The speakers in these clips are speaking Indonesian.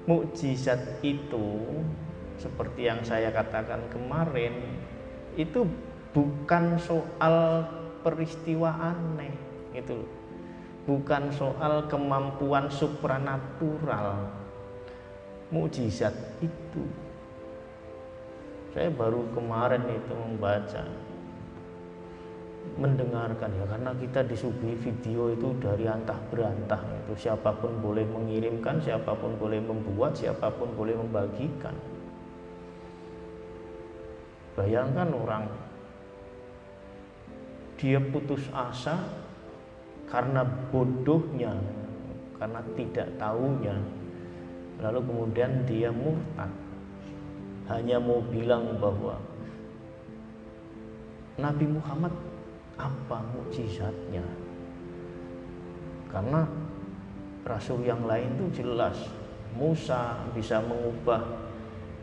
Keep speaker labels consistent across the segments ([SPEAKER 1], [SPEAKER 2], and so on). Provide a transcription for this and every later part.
[SPEAKER 1] Mukjizat itu seperti yang saya katakan kemarin, itu bukan soal peristiwa aneh gitu, bukan soal kemampuan supranatural. Mukjizat itu, saya baru kemarin itu membaca, mendengarkan ya, karena kita disuguhi video itu dari antah berantah itu, siapapun boleh mengirimkan, siapapun boleh membuat, siapapun boleh membagikan. Bayangkan orang dia putus asa karena bodohnya, karena tidak tahunya, lalu kemudian dia murtad, hanya mau bilang bahwa Nabi Muhammad apa mukjizatnya, karena rasul yang lain itu jelas, Musa bisa mengubah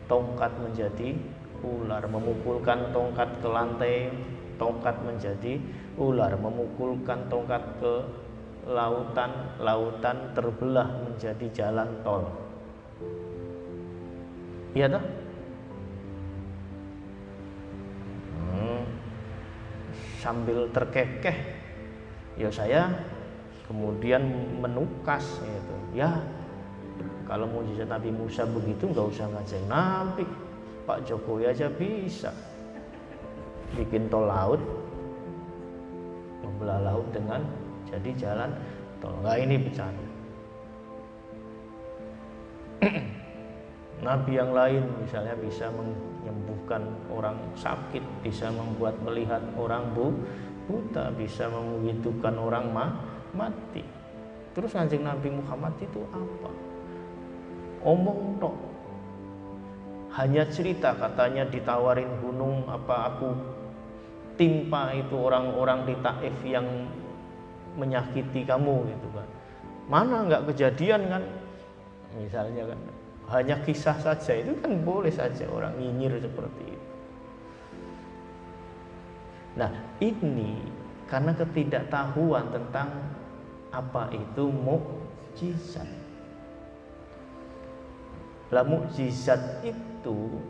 [SPEAKER 1] tongkat menjadi ular, memukulkan tongkat ke lantai, tongkat menjadi ular, memukulkan tongkat ke lautan, lautan terbelah menjadi jalan tol. Iya toh? Sambil terkekeh ya saya kemudian menukas itu, ya kalau mukjizat Nabi Musa begitu nggak usah ngajak Nabi, Pak Jokowi aja bisa bikin tol laut, membelah laut dengan jadi jalan tol. Nggak, ini bercanda. Nabi yang lain misalnya bisa menyembuhkan orang sakit, bisa membuat melihat orang buta, bisa menghidupkan orang mati. Terus Kanjeng Nabi Muhammad itu apa? Omong tok. Hanya cerita, katanya ditawarin gunung apa aku timpa itu orang-orang di Taif yang menyakiti kamu gitu kan. Mana enggak kejadian kan? Misalnya kan, hanya kisah saja, itu kan boleh saja orang nyinyir seperti itu. Nah, ini karena ketidaktahuan tentang apa itu mukjizat. Lah mukjizat itu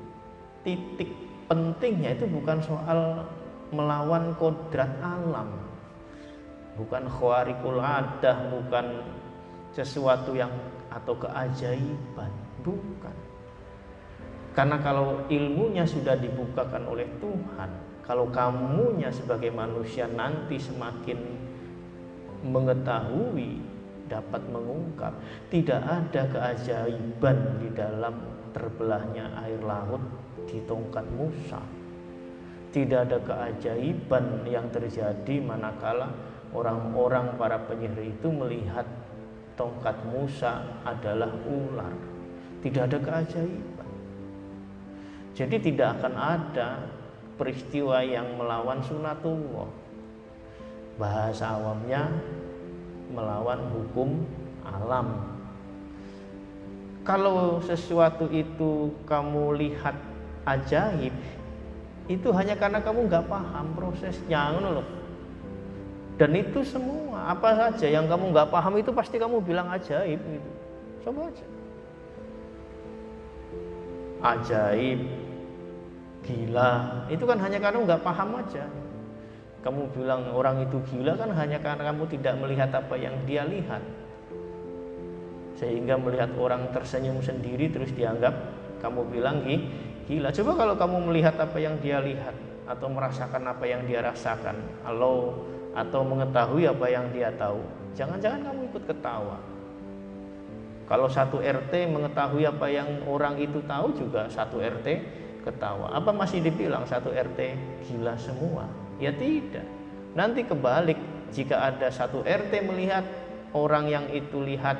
[SPEAKER 1] titik pentingnya itu bukan soal melawan kodrat alam, bukan khawariqul adah, bukan sesuatu yang atau keajaiban, bukan. Karena kalau ilmunya sudah dibukakan oleh Tuhan, kalau kamunya sebagai manusia nanti semakin mengetahui, dapat mengungkap, tidak ada keajaiban di dalam terbelahnya air laut di tongkat Musa. Tidak ada keajaiban yang terjadi manakala orang-orang para penyihir itu melihat tongkat Musa adalah ular. Tidak ada keajaiban. Jadi tidak akan ada peristiwa yang melawan sunatullah. Bahasa awamnya melawan hukum alam. Kalau sesuatu itu kamu lihat ajaib, itu hanya karena kamu nggak paham prosesnya, ngono loh. Dan itu semua, apa saja yang kamu nggak paham itu pasti kamu bilang ajaib gitu. Coba aja. Ajaib, gila, itu kan hanya karena nggak paham aja. Kamu bilang orang itu gila kan hanya karena kamu tidak melihat apa yang dia lihat, sehingga melihat orang tersenyum sendiri terus dianggap kamu bilang gila. Coba kalau kamu melihat apa yang dia lihat, atau merasakan apa yang dia rasakan, atau mengetahui apa yang dia tahu, jangan-jangan kamu ikut ketawa. Kalau satu RT mengetahui apa yang orang itu tahu, juga satu RT ketawa. Apa masih dibilang satu RT gila semua? Ya tidak. Nanti kebalik, jika ada satu RT melihat orang yang itu lihat,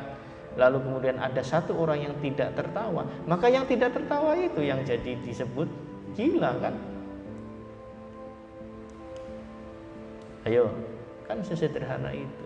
[SPEAKER 1] lalu kemudian ada satu orang yang tidak tertawa, maka yang tidak tertawa itu yang jadi disebut gila kan? Ayo, kan sesederhana itu.